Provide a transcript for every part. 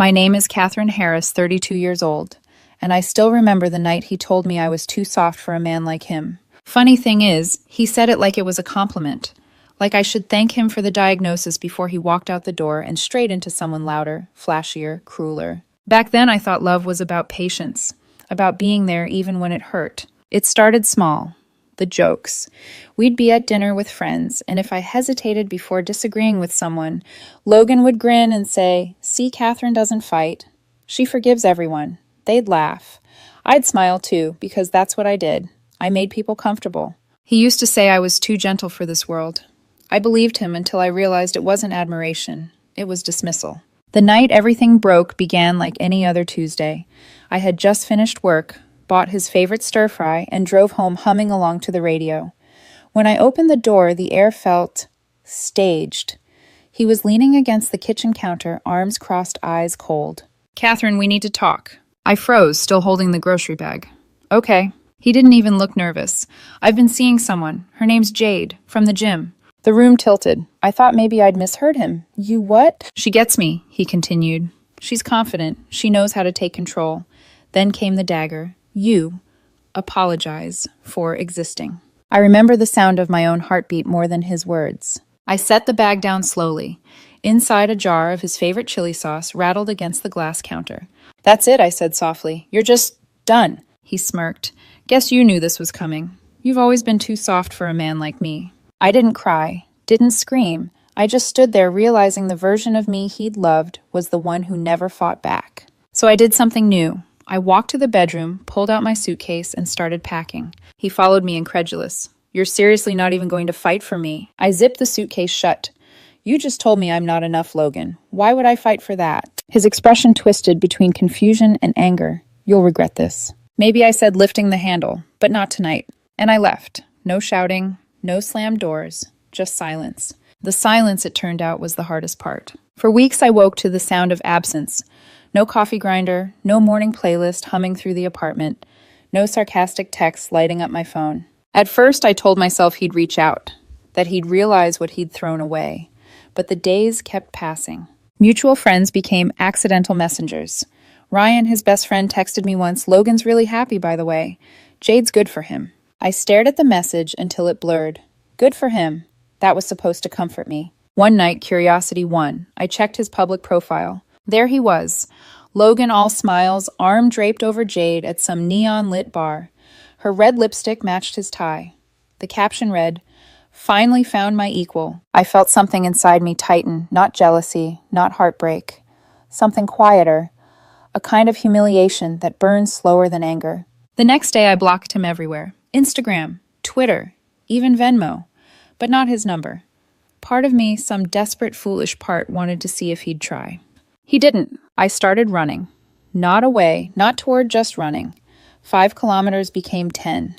My name is Catherine Harris, 32 years old, and I still remember the night he told me I was too soft for a man like him. Funny thing is, he said it like it was a compliment, like I should thank him for the diagnosis before he walked out the door and straight into someone louder, flashier, crueler. Back then I thought love was about patience, about being there even when it hurt. It started small. The jokes. We'd be at dinner with friends, and if I hesitated before disagreeing with someone, Logan would grin and say, "See, Catherine doesn't fight. She forgives everyone." They'd laugh. I'd smile too, because that's what I did. I made people comfortable. He used to say I was too gentle for this world. I believed him until I realized it wasn't admiration. It was dismissal. The night everything broke began like any other Tuesday. I had just finished work, bought his favorite stir-fry, and drove home humming along to the radio. When I opened the door, the air felt staged. He was leaning against the kitchen counter, arms crossed, eyes cold. "Catherine, we need to talk." I froze, still holding the grocery bag. "Okay." He didn't even look nervous. "I've been seeing someone. Her name's Jade, from the gym." The room tilted. I thought maybe I'd misheard him. "You what?" "She gets me," he continued. "She's confident. She knows how to take control." Then came the dagger. "You apologize for existing." I remember the sound of my own heartbeat more than his words. I set the bag down slowly. Inside, a jar of his favorite chili sauce rattled against the glass counter. "That's it," I said softly. "You're just done." He smirked. "Guess you knew this was coming. You've always been too soft for a man like me." I didn't cry, didn't scream. I just stood there realizing the version of me he'd loved was the one who never fought back. So I did something new. I walked to the bedroom, pulled out my suitcase, and started packing. He followed me incredulous. "You're seriously not even going to fight for me?" I zipped the suitcase shut. "You just told me I'm not enough, Logan. Why would I fight for that?" His expression twisted between confusion and anger. "You'll regret this." Maybe I said lifting the handle, but not tonight. And I left. No shouting, no slammed doors, just silence. The silence, it turned out, was the hardest part. For weeks I woke to the sound of absence. No coffee grinder, no morning playlist humming through the apartment, no sarcastic texts lighting up my phone. At first I told myself he'd reach out, that he'd realize what he'd thrown away. But the days kept passing. Mutual friends became accidental messengers. Ryan, his best friend, texted me once, "Logan's really happy, by the way. Jade's good for him." I stared at the message until it blurred. Good for him. That was supposed to comfort me. One night, curiosity won. I checked his public profile. There he was, Logan all smiles, arm draped over Jade at some neon-lit bar. Her red lipstick matched his tie. The caption read, "Finally found my equal." I felt something inside me tighten, not jealousy, not heartbreak. Something quieter, a kind of humiliation that burns slower than anger. The next day I blocked him everywhere. Instagram, Twitter, even Venmo, but not his number. Part of me, some desperate, foolish part, wanted to see if he'd try. He didn't. I started running. Not away, not toward just running. 5 kilometers became 10.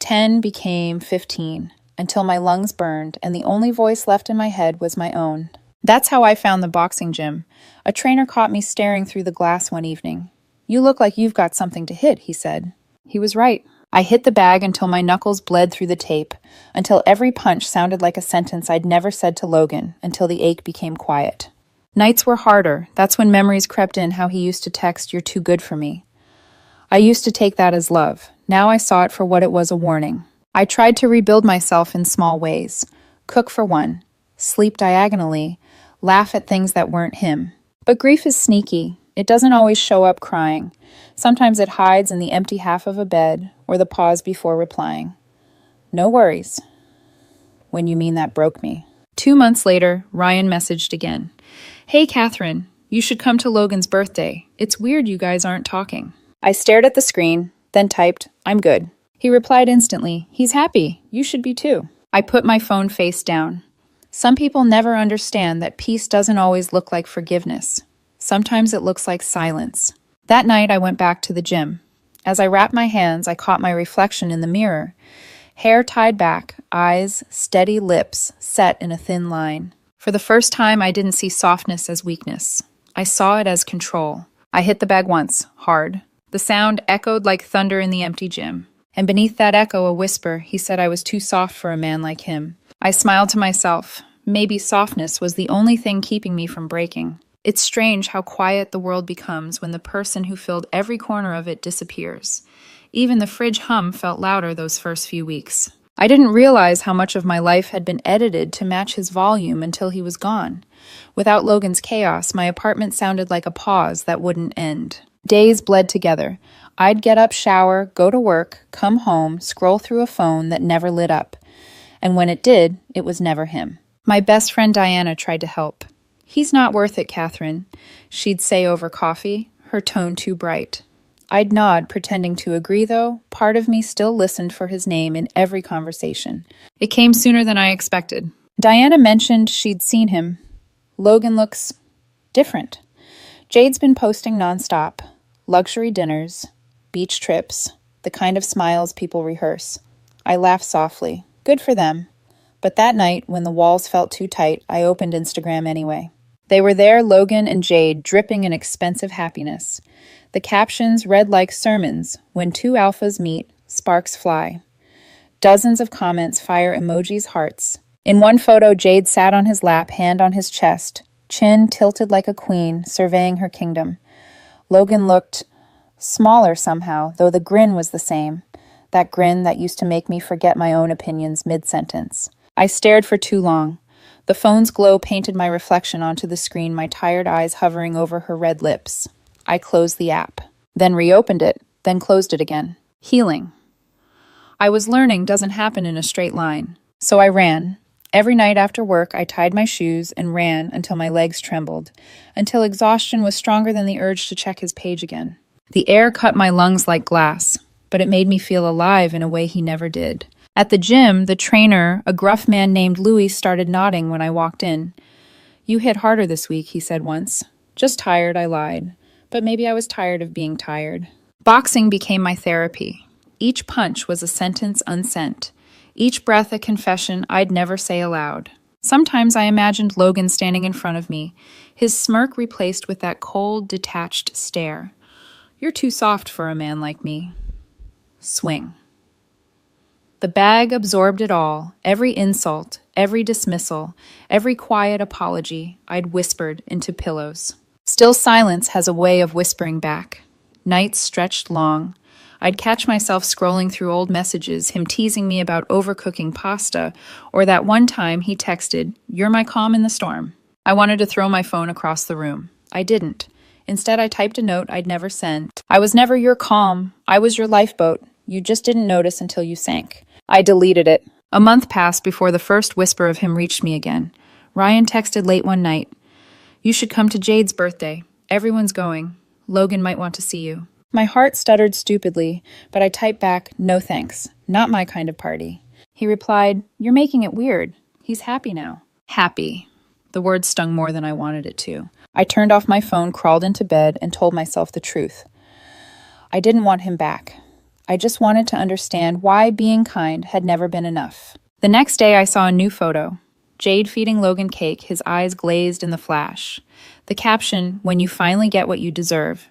10 became 15, until my lungs burned and the only voice left in my head was my own. That's how I found the boxing gym. A trainer caught me staring through the glass one evening. "You look like you've got something to hit," he said. He was right. I hit the bag until my knuckles bled through the tape, until every punch sounded like a sentence I'd never said to Logan, until the ache became quiet. Nights were harder. That's when memories crept in how he used to text, "You're too good for me." I used to take that as love. Now I saw it for what it was, a warning. I tried to rebuild myself in small ways. Cook for one. Sleep diagonally. Laugh at things that weren't him. But grief is sneaky. It doesn't always show up crying. Sometimes it hides in the empty half of a bed or the pause before replying. "No worries." When you mean that broke me. 2 months later, Ryan messaged again. "Hey, Catherine, you should come to Logan's birthday. It's weird you guys aren't talking." I stared at the screen, then typed, "I'm good." He replied instantly, "He's happy. You should be too." I put my phone face down. Some people never understand that peace doesn't always look like forgiveness. Sometimes it looks like silence. That night, I went back to the gym. As I wrapped my hands, I caught my reflection in the mirror. Hair tied back, eyes, steady lips, set in a thin line. For the first time, I didn't see softness as weakness. I saw it as control. I hit the bag once, hard. The sound echoed like thunder in the empty gym. And beneath that echo, a whisper, he said I was too soft for a man like him. I smiled to myself. Maybe softness was the only thing keeping me from breaking. It's strange how quiet the world becomes when the person who filled every corner of it disappears. Even the fridge hum felt louder those first few weeks. I didn't realize how much of my life had been edited to match his volume until he was gone. Without Logan's chaos, my apartment sounded like a pause that wouldn't end. Days bled together. I'd get up, shower, go to work, come home, scroll through a phone that never lit up. And when it did, it was never him. My best friend Diana tried to help. "He's not worth it, Catherine," she'd say over coffee, her tone too bright. I'd nod, pretending to agree, though. Part of me still listened for his name in every conversation. It came sooner than I expected. Diana mentioned she'd seen him. "Logan looks different." Jade's been posting nonstop. Luxury dinners, beach trips, the kind of smiles people rehearse. I laughed softly. Good for them. But that night, when the walls felt too tight, I opened Instagram anyway. They were there, Logan and Jade, dripping in expensive happiness. The captions read like sermons: "When two alphas meet, sparks fly." Dozens of comments, fire emojis, hearts. In one photo, Jade sat on his lap, hand on his chest, chin tilted like a queen, surveying her kingdom. Logan looked smaller somehow, though the grin was the same. That grin that used to make me forget my own opinions mid-sentence. I stared for too long. The phone's glow painted my reflection onto the screen, my tired eyes hovering over her red lips. I closed the app, then reopened it, then closed it again. Healing. I was learning doesn't happen in a straight line, so I ran. Every night after work, I tied my shoes and ran until my legs trembled, until exhaustion was stronger than the urge to check his page again. The air cut my lungs like glass, but it made me feel alive in a way he never did. At the gym, the trainer, a gruff man named Louis, started nodding when I walked in. "You hit harder this week," he said once. "Just tired," I lied. But maybe I was tired of being tired. Boxing became my therapy. Each punch was a sentence unsent. Each breath a confession I'd never say aloud. Sometimes I imagined Logan standing in front of me, his smirk replaced with that cold, detached stare. "You're too soft for a man like me." Swing. The bag absorbed it all, every insult, every dismissal, every quiet apology I'd whispered into pillows. Still silence has a way of whispering back. Nights stretched long. I'd catch myself scrolling through old messages, him teasing me about overcooking pasta, or that one time he texted, "You're my calm in the storm." I wanted to throw my phone across the room. I didn't. Instead, I typed a note I'd never sent. "I was never your calm. I was your lifeboat. You just didn't notice until you sank." I deleted it. A month passed before the first whisper of him reached me again. Ryan texted late one night, "You should come to Jade's birthday. Everyone's going. Logan might want to see you." My heart stuttered stupidly, but I typed back, "No thanks. Not my kind of party." He replied, "You're making it weird. He's happy now." Happy. The word stung more than I wanted it to. I turned off my phone, crawled into bed, and told myself the truth. I didn't want him back. I just wanted to understand why being kind had never been enough. The next day, I saw a new photo. Jade feeding Logan cake, his eyes glazed in the flash. The caption, "When you finally get what you deserve."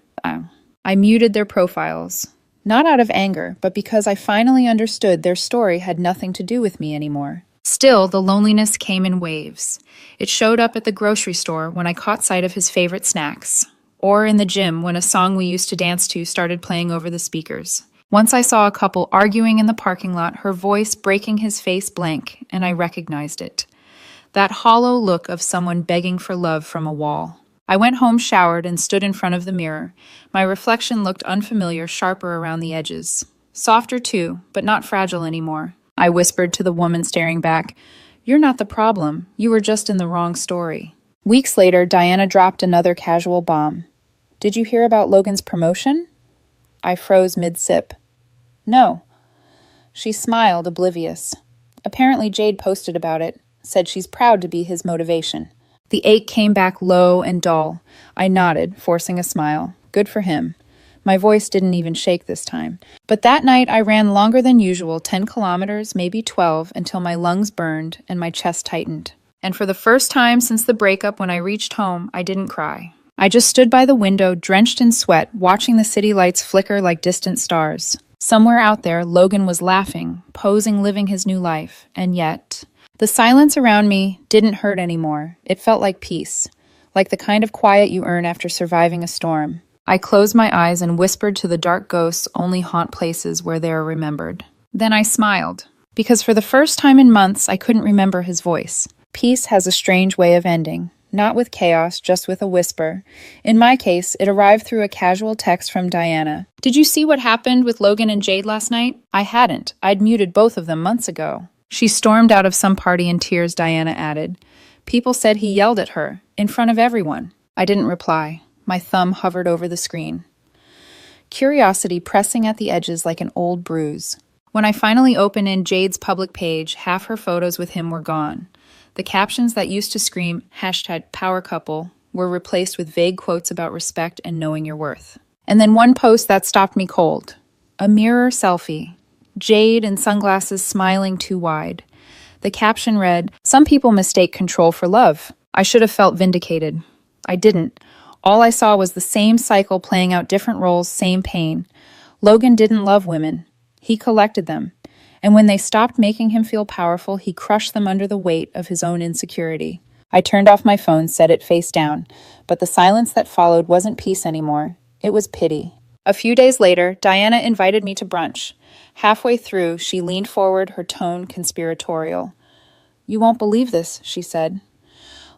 I muted their profiles. Not out of anger, but because I finally understood their story had nothing to do with me anymore. Still, the loneliness came in waves. It showed up at the grocery store when I caught sight of his favorite snacks, or in the gym when a song we used to dance to started playing over the speakers. Once I saw a couple arguing in the parking lot, her voice breaking his face blank, and I recognized it. That hollow look of someone begging for love from a wall. I went home, showered, and stood in front of the mirror. My reflection looked unfamiliar, sharper around the edges. Softer too, but not fragile anymore. I whispered to the woman staring back, "You're not the problem. You were just in the wrong story." Weeks later, Diana dropped another casual bomb. "Did you hear about Logan's promotion?" I froze mid-sip. "No." She smiled, oblivious. Apparently Jade posted about it, said she's proud to be his motivation. The ache came back low and dull. I nodded, forcing a smile. Good for him. My voice didn't even shake this time. But that night I ran longer than usual, 10 kilometers, maybe 12, until my lungs burned and my chest tightened. And for the first time since the breakup, when I reached home, I didn't cry. I just stood by the window, drenched in sweat, watching the city lights flicker like distant stars. Somewhere out there, Logan was laughing, posing, living his new life. And yet, the silence around me didn't hurt anymore. It felt like peace. like the kind of quiet you earn after surviving a storm. I closed my eyes and whispered to the dark ghosts only haunt places where they are remembered. Then I smiled, because for the first time in months I couldn't remember his voice. Peace has a strange way of ending. Not with chaos, just with a whisper. In my case, it arrived through a casual text from Diana. "Did you see what happened with Logan and Jade last night?" I hadn't. I'd muted both of them months ago. "She stormed out of some party in tears," Diana added. "People said he yelled at her, in front of everyone." I didn't reply. My thumb hovered over the screen. Curiosity pressing at the edges like an old bruise. When I finally opened in Jade's public page, half her photos with him were gone. The captions that used to scream #PowerCouple were replaced with vague quotes about respect and knowing your worth. And then one post that stopped me cold. A mirror selfie. Jade in sunglasses smiling too wide. The caption read, "Some people mistake control for love." I should have felt vindicated. I didn't. All I saw was the same cycle playing out different roles, same pain. Logan didn't love women. He collected them. And when they stopped making him feel powerful, he crushed them under the weight of his own insecurity. I turned off my phone, set it face down, but the silence that followed wasn't peace anymore. It was pity. A few days later, Diana invited me to brunch. Halfway through, she leaned forward, her tone conspiratorial. "You won't believe this," she said.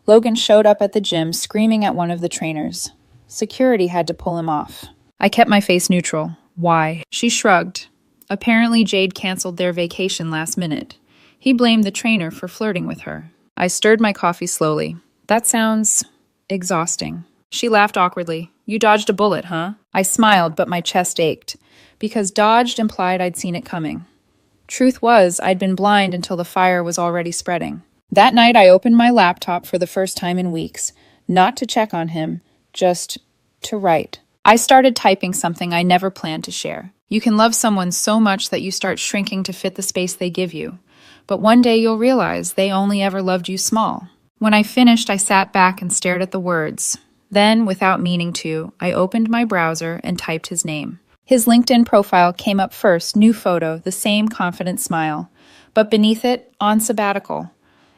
Logan showed up at the gym, screaming at one of the trainers. Security had to pull him off. I kept my face neutral. Why? She shrugged. Apparently, Jade canceled their vacation last minute. He blamed the trainer for flirting with her. I stirred my coffee slowly. "That sounds exhausting." She laughed awkwardly. "You dodged a bullet, huh?" I smiled, but my chest ached, because dodged implied I'd seen it coming. Truth was, I'd been blind until the fire was already spreading. That night, I opened my laptop for the first time in weeks, not to check on him, just to write. I started typing something I never planned to share. You can love someone so much that you start shrinking to fit the space they give you. But one day you'll realize they only ever loved you small. When I finished, I sat back and stared at the words. Then, without meaning to, I opened my browser and typed his name. His LinkedIn profile came up first, new photo, the same confident smile. But beneath it, on sabbatical,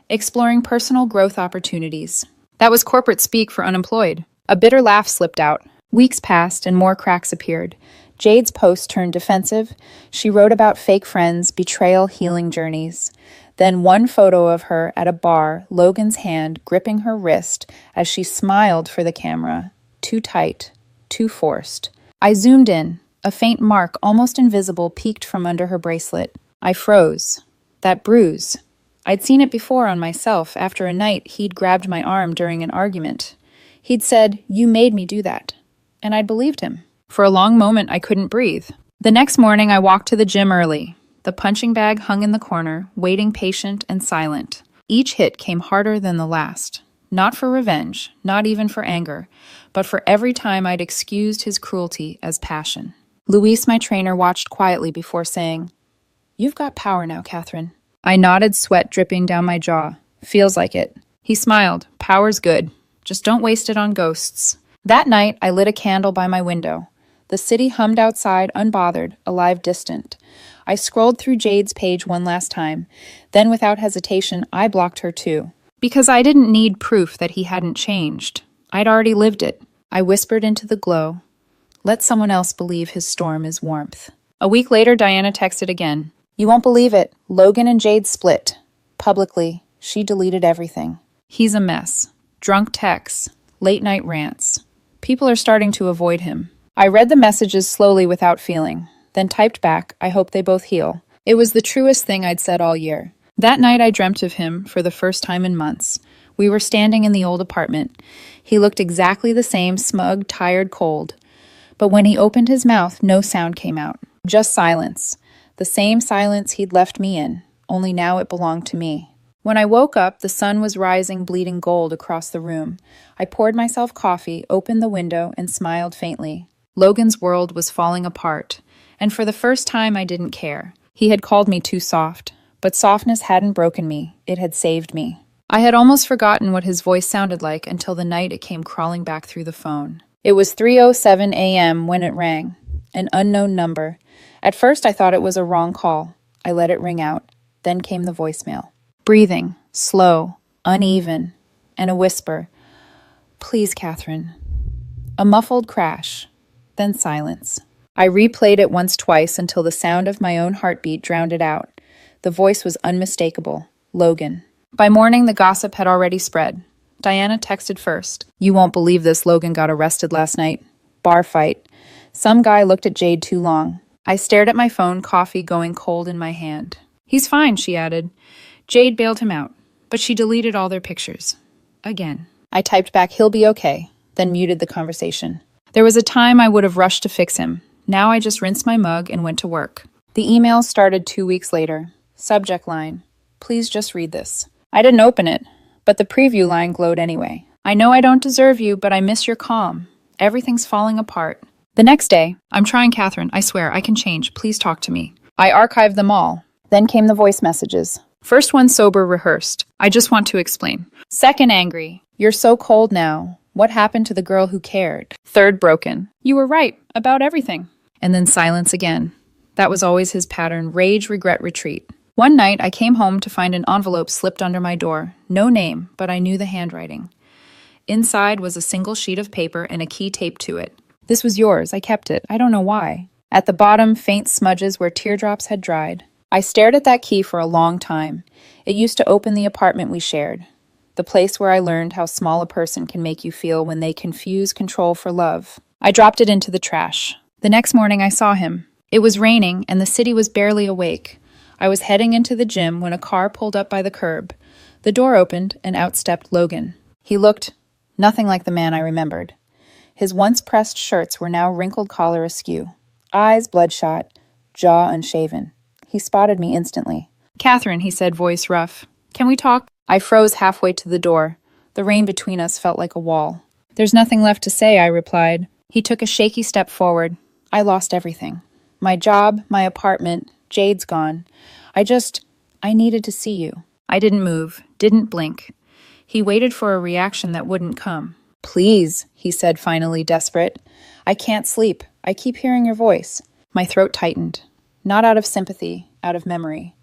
exploring personal growth opportunities. That was corporate speak for unemployed. A bitter laugh slipped out. Weeks passed and more cracks appeared. Jade's post turned defensive. She wrote about fake friends, betrayal, healing journeys. Then one photo of her at a bar, Logan's hand gripping her wrist as she smiled for the camera. Too tight, too forced. I zoomed in. A faint mark, almost invisible, peeked from under her bracelet. I froze. That bruise. I'd seen it before on myself after a night he'd grabbed my arm during an argument. He'd said, "You made me do that." And I'd believed him. For a long moment, I couldn't breathe. The next morning, I walked to the gym early. The punching bag hung in the corner, waiting patient and silent. Each hit came harder than the last. Not for revenge, not even for anger, but for every time I'd excused his cruelty as passion. Luis, my trainer, watched quietly before saying, "You've got power now, Catherine." I nodded, sweat dripping down my jaw. "Feels like it." He smiled. "Power's good. Just don't waste it on ghosts." That night, I lit a candle by my window. The city hummed outside, unbothered, alive, distant. I scrolled through Jade's page one last time. Then, without hesitation, I blocked her too. Because I didn't need proof that he hadn't changed. I'd already lived it. I whispered into the glow, "Let someone else believe his storm is warmth." A week later, Diana texted again. "You won't believe it. Logan and Jade split. Publicly, she deleted everything. He's a mess. Drunk texts, late-night rants. People are starting to avoid him." I read the messages slowly without feeling, then typed back, "I hope they both heal." It was the truest thing I'd said all year. That night I dreamt of him for the first time in months. We were standing in the old apartment. He looked exactly the same, smug, tired, cold. But when he opened his mouth, no sound came out. Just silence. The same silence he'd left me in, only now it belonged to me. When I woke up, the sun was rising bleeding gold across the room. I poured myself coffee, opened the window, and smiled faintly. Logan's world was falling apart, and for the first time I didn't care. He had called me too soft, but softness hadn't broken me, it had saved me. I had almost forgotten what his voice sounded like until the night it came crawling back through the phone. It was 3:07 a.m. when it rang, an unknown number. At first I thought it was a wrong call. I let it ring out. Then came the voicemail. Breathing, slow, uneven, and a whisper. Please, Catherine. A muffled crash, then silence. I replayed it once, twice, until the sound of my own heartbeat drowned it out. The voice was unmistakable. Logan. By morning, the gossip had already spread. Diana texted first. You won't believe this, Logan got arrested last night. Bar fight. Some guy looked at Jade too long. I stared at my phone, coffee going cold in my hand. He's fine, she added. Jade bailed him out, but she deleted all their pictures. Again. I typed back, he'll be okay, then muted the conversation. There was a time I would have rushed to fix him. Now I just rinsed my mug and went to work. The email started 2 weeks later. Subject line, please just read this. I didn't open it, but the preview line glowed anyway. I know I don't deserve you, but I miss your calm. Everything's falling apart. The next day, I'm trying, Catherine. I swear, I can change. Please talk to me. I archived them all. Then came the voice messages. First one sober, rehearsed. I just want to explain. Second, angry. You're so cold now. What happened to the girl who cared? Third, broken. You were right about everything. And then silence again. That was always his pattern. Rage, regret, retreat. One night, I came home to find an envelope slipped under my door. No name, but I knew the handwriting. Inside was a single sheet of paper and a key taped to it. This was yours. I kept it. I don't know why. At the bottom, faint smudges where teardrops had dried. I stared at that key for a long time. It used to open the apartment we shared. The place where I learned how small a person can make you feel when they confuse control for love. I dropped it into the trash. The next morning, I saw him. It was raining, and the city was barely awake. I was heading into the gym when a car pulled up by the curb. The door opened, and out stepped Logan. He looked nothing like the man I remembered. His once pressed shirts were now wrinkled collar askew. Eyes bloodshot, jaw unshaven. He spotted me instantly. Catherine, he said, voice rough. Can we talk? I froze halfway to the door. The rain between us felt like a wall. There's nothing left to say, I replied. He took a shaky step forward. I lost everything. My job, my apartment, Jade's gone. I needed to see you. I didn't move, didn't blink. He waited for a reaction that wouldn't come. Please, he said, finally desperate. I can't sleep. I keep hearing your voice. My throat tightened. Not out of sympathy, out of memory.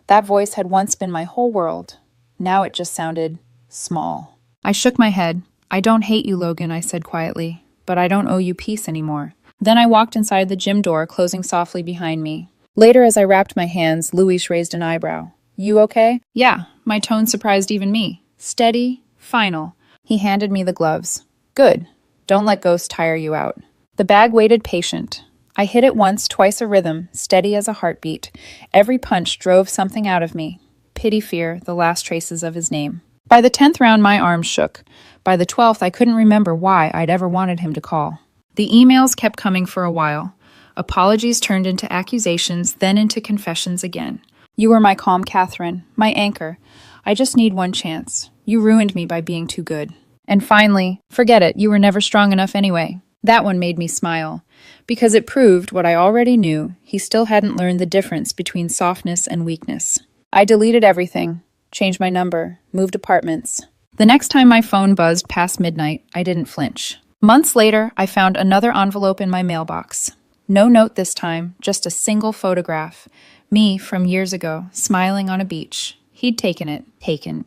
That voice had once been my whole world. Now it just sounded small. I shook my head. I don't hate you, Logan, I said quietly, but I don't owe you peace anymore. Then I walked inside the gym door, closing softly behind me. Later, as I wrapped my hands, Luis raised an eyebrow. You okay? Yeah, my tone surprised even me. Steady, final. He handed me the gloves. Good. Don't let ghosts tire you out. The bag waited patient. I hit it once, twice a rhythm, steady as a heartbeat. Every punch drove something out of me. Pity, fear, the last traces of his name. By the 10th round, my arms shook. By the 12th, I couldn't remember why I'd ever wanted him to call. The emails kept coming for a while. Apologies turned into accusations, then into confessions again. You were my calm, Catherine, my anchor. I just need one chance. You ruined me by being too good. And finally, forget it, you were never strong enough anyway. That one made me smile, because it proved what I already knew. He still hadn't learned the difference between softness and weakness. I deleted everything, changed my number, moved apartments. The next time my phone buzzed past midnight, I didn't flinch. Months later, I found another envelope in my mailbox. No note this time, just a single photograph. Me from years ago, smiling on a beach. He'd taken it. Taken.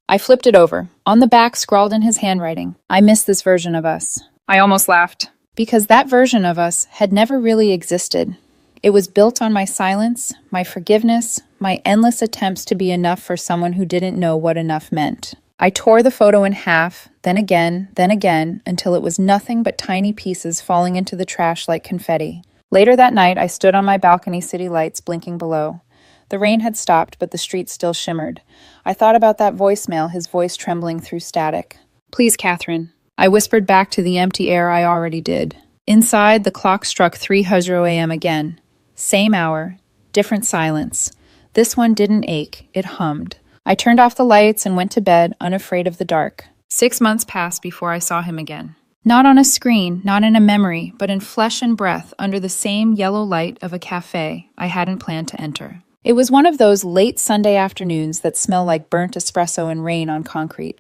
I flipped it over. On the back, scrawled in his handwriting, I miss this version of us. I almost laughed, because that version of us had never really existed. It was built on my silence, my forgiveness, my endless attempts to be enough for someone who didn't know what enough meant. I tore the photo in half, then again, until it was nothing but tiny pieces falling into the trash like confetti. Later that night, I stood on my balcony, city lights blinking below. The rain had stopped, but the street still shimmered. I thought about that voicemail, his voice trembling through static. Please, Catherine. I whispered back to the empty air I already did. Inside, the clock struck 3:00 a.m. again. Same hour, different silence. This one didn't ache, it hummed. I turned off the lights and went to bed, unafraid of the dark. 6 months passed before I saw him again. Not on a screen, not in a memory, but in flesh and breath under the same yellow light of a cafe I hadn't planned to enter. It was one of those late Sunday afternoons that smell like burnt espresso and rain on concrete.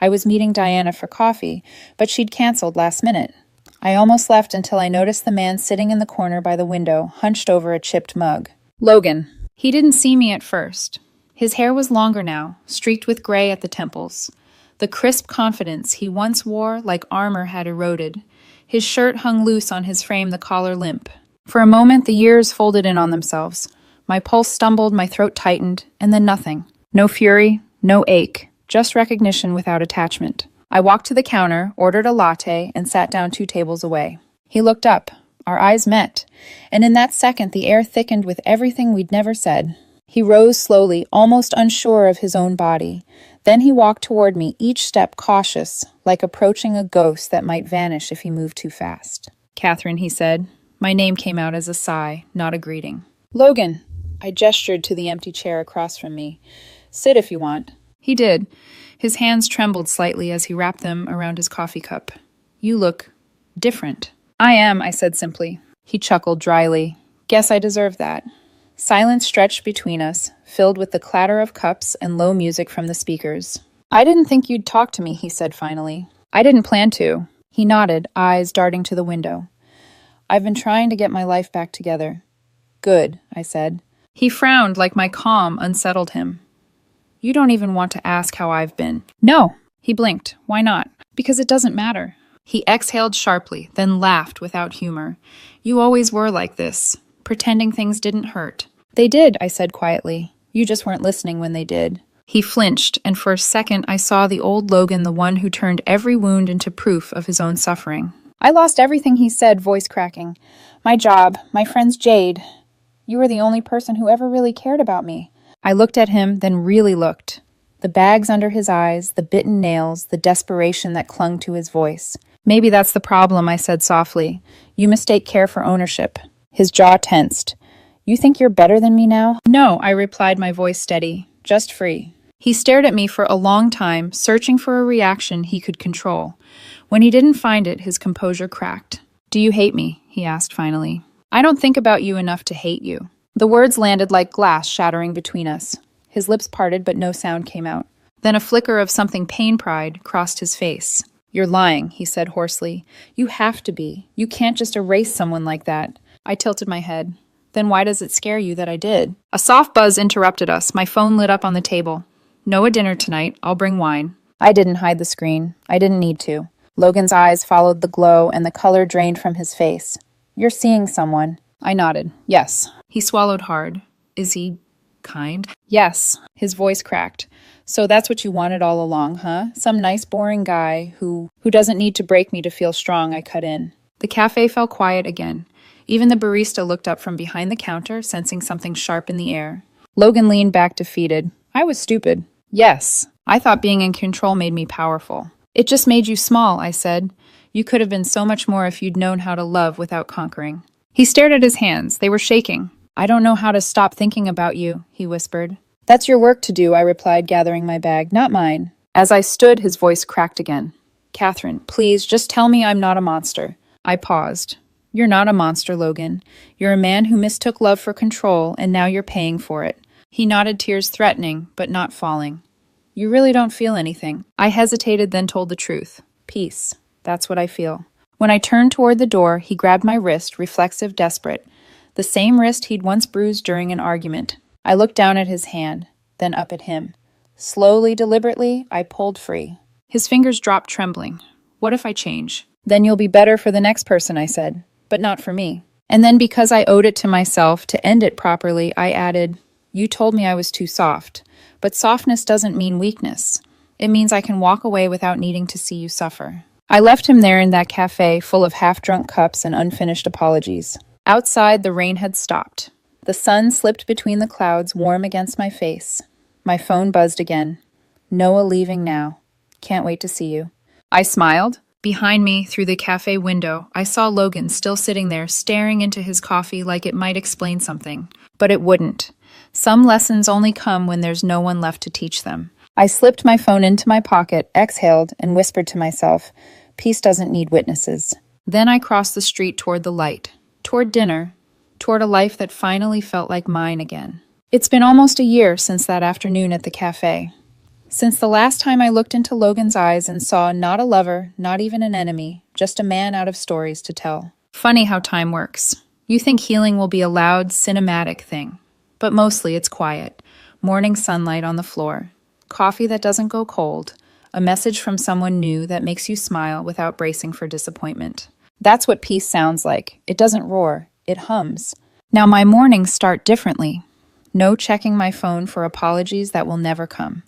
I was meeting Diana for coffee, but she'd canceled last minute. I almost left until I noticed the man sitting in the corner by the window, hunched over a chipped mug. Logan. He didn't see me at first. His hair was longer now, streaked with gray at the temples. The crisp confidence he once wore like armor had eroded. His shirt hung loose on his frame, the collar limp. For a moment, the years folded in on themselves. My pulse stumbled, my throat tightened, and then nothing. No fury, no ache, just recognition without attachment. I walked to the counter, ordered a latte, and sat down 2 tables away. He looked up. Our eyes met, and in that second the air thickened with everything we'd never said. He rose slowly, almost unsure of his own body. Then he walked toward me, each step cautious, like approaching a ghost that might vanish if he moved too fast. "Catherine," he said. My name came out as a sigh, not a greeting. "Logan." I gestured to the empty chair across from me. "Sit if you want." He did. His hands trembled slightly as he wrapped them around his coffee cup. "You look different." "I am," I said simply. He chuckled dryly. "Guess I deserve that." Silence stretched between us, filled with the clatter of cups and low music from the speakers. "I didn't think you'd talk to me," he said finally. "I didn't plan to." He nodded, eyes darting to the window. "I've been trying to get my life back together." "Good," I said. He frowned like my calm unsettled him. "You don't even want to ask how I've been." "No." He blinked. "Why not?" "Because it doesn't matter." He exhaled sharply, then laughed without humor. "You always were like this, pretending things didn't hurt." "They did," I said quietly. "You just weren't listening when they did." He flinched, and for a second I saw the old Logan, the one who turned every wound into proof of his own suffering. "I lost everything," he said, voice cracking. "My job, my friend's Jade. You were the only person who ever really cared about me." I looked at him, then really looked. The bags under his eyes, the bitten nails, the desperation that clung to his voice. "Maybe that's the problem," I said softly. "You mistake care for ownership." His jaw tensed. "You think you're better than me now?" "No," I replied, my voice steady. "Just free." He stared at me for a long time, searching for a reaction he could control. When he didn't find it, his composure cracked. "Do you hate me?" he asked finally. "I don't think about you enough to hate you." The words landed like glass shattering between us. His lips parted, but no sound came out. Then a flicker of something pain-pride crossed his face. "You're lying," he said hoarsely. "You have to be. You can't just erase someone like that." I tilted my head. "Then why does it scare you that I did?" A soft buzz interrupted us. My phone lit up on the table. "Noah dinner tonight. I'll bring wine." I didn't hide the screen. I didn't need to. Logan's eyes followed the glow, and the color drained from his face. "You're seeing someone." I nodded. "Yes." He swallowed hard. "Is he kind?" "Yes." His voice cracked. "So that's what you wanted all along, huh? Some nice boring guy who doesn't need to break me to feel strong," I cut in. The cafe fell quiet again. Even the barista looked up from behind the counter, sensing something sharp in the air. Logan leaned back defeated. "I was stupid." "Yes. I thought being in control made me powerful." "It just made you small," I said. "You could have been so much more if you'd known how to love without conquering." He stared at his hands. They were shaking. "I don't know how to stop thinking about you," he whispered. "That's your work to do," I replied, gathering my bag, "not mine." As I stood, his voice cracked again. "Catherine, please, just tell me I'm not a monster." I paused. "You're not a monster, Logan. You're a man who mistook love for control, and now you're paying for it." He nodded, tears threatening, but not falling. "You really don't feel anything." I hesitated, then told the truth. "Peace. That's what I feel." When I turned toward the door, he grabbed my wrist, reflexive, desperate. The same wrist he'd once bruised during an argument. I looked down at his hand, then up at him. Slowly, deliberately, I pulled free. His fingers dropped, trembling. "What if I change?" "Then you'll be better for the next person," I said. "But not for me." And then, because I owed it to myself to end it properly, I added, "You told me I was too soft. But softness doesn't mean weakness. It means I can walk away without needing to see you suffer." I left him there in that cafe, full of half-drunk cups and unfinished apologies. Outside, the rain had stopped. The sun slipped between the clouds, warm against my face. My phone buzzed again. "Noah leaving now. Can't wait to see you." I smiled. Behind me, through the cafe window, I saw Logan still sitting there, staring into his coffee like it might explain something. But it wouldn't. Some lessons only come when there's no one left to teach them. I slipped my phone into my pocket, exhaled, and whispered to myself, "Peace doesn't need witnesses." Then I crossed the street toward the light, toward dinner, toward a life that finally felt like mine again. It's been almost a year since that afternoon at the cafe. Since the last time I looked into Logan's eyes and saw not a lover, not even an enemy, just a man out of stories to tell. Funny how time works. You think healing will be a loud, cinematic thing. But mostly it's quiet. Morning sunlight on the floor. Coffee that doesn't go cold. A message from someone new that makes you smile without bracing for disappointment. That's what peace sounds like. It doesn't roar, it hums. Now my mornings start differently. No checking my phone for apologies that will never come.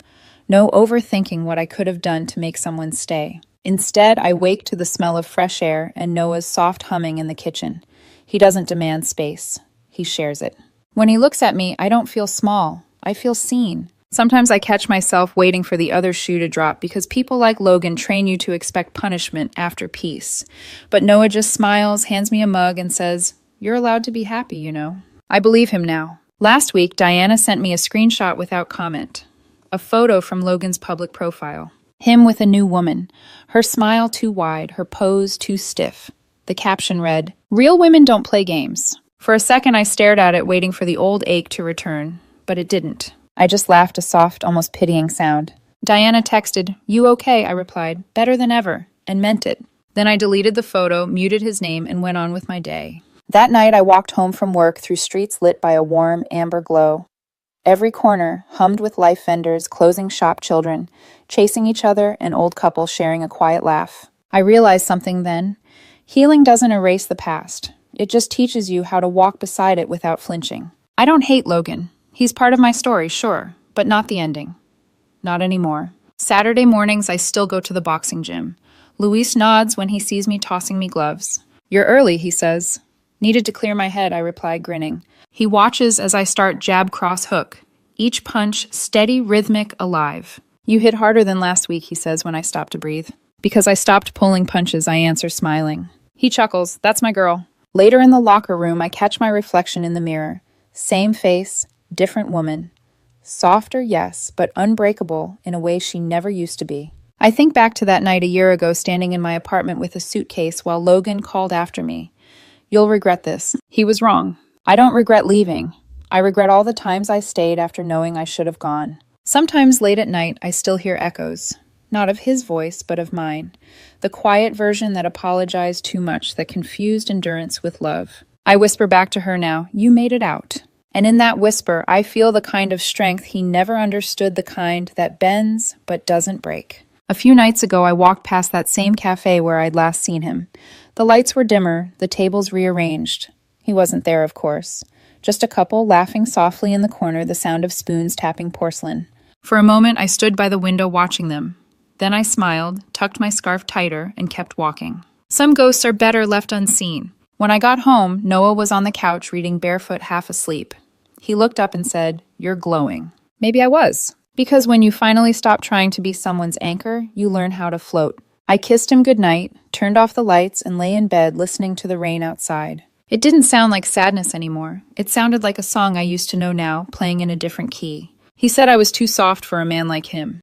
No overthinking what I could have done to make someone stay. Instead, I wake to the smell of fresh air and Noah's soft humming in the kitchen. He doesn't demand space. He shares it. When he looks at me, I don't feel small. I feel seen. Sometimes I catch myself waiting for the other shoe to drop because people like Logan train you to expect punishment after peace. But Noah just smiles, hands me a mug, and says, "You're allowed to be happy, you know." I believe him now. Last week, Diana sent me a screenshot without comment. A photo from Logan's public profile. Him with a new woman. Her smile too wide, her pose too stiff. The caption read, "Real women don't play games." For a second, I stared at it, waiting for the old ache to return. But it didn't. I just laughed a soft, almost pitying sound. Diana texted, "You okay?" I replied, "Better than ever," and meant it. Then I deleted the photo, muted his name, and went on with my day. That night, I walked home from work through streets lit by a warm, amber glow. Every corner hummed with life vendors, closing shop children, chasing each other, an old couple sharing a quiet laugh. I realized something then. Healing doesn't erase the past. It just teaches you how to walk beside it without flinching. I don't hate Logan. He's part of my story, sure, but not the ending. Not anymore. Saturday mornings, I still go to the boxing gym. Luis nods when he sees me tossing me gloves. "You're early," he says. "Needed to clear my head," I reply, grinning. He watches as I start jab, cross, hook. Each punch steady, rhythmic, alive. "You hit harder than last week," he says when I stop to breathe. Because I stopped pulling punches, I answer, smiling. He chuckles. That's my girl. Later in the locker room, I catch my reflection in the mirror. Same face, different woman. Softer, yes, but unbreakable in a way she never used to be. I think back to that night a year ago, standing in my apartment with a suitcase while Logan called after me. "You'll regret this." He was wrong. I don't regret leaving. I regret all the times I stayed after knowing I should have gone. Sometimes late at night, I still hear echoes. Not of his voice, but of mine. The quiet version that apologized too much, that confused endurance with love. I whisper back to her now, "You made it out." And in that whisper, I feel the kind of strength he never understood, the kind that bends but doesn't break. A few nights ago, I walked past that same cafe where I'd last seen him. The lights were dimmer, the tables rearranged. He wasn't there, of course. Just a couple laughing softly in the corner, the sound of spoons tapping porcelain. For a moment, I stood by the window watching them. Then I smiled, tucked my scarf tighter, and kept walking. Some ghosts are better left unseen. When I got home, Noah was on the couch reading barefoot, half asleep. He looked up and said, "You're glowing." Maybe I was. Because when you finally stop trying to be someone's anchor, you learn how to float. I kissed him goodnight, turned off the lights, and lay in bed listening to the rain outside. It didn't sound like sadness anymore. It sounded like a song I used to know now, playing in a different key. He said I was too soft for a man like him.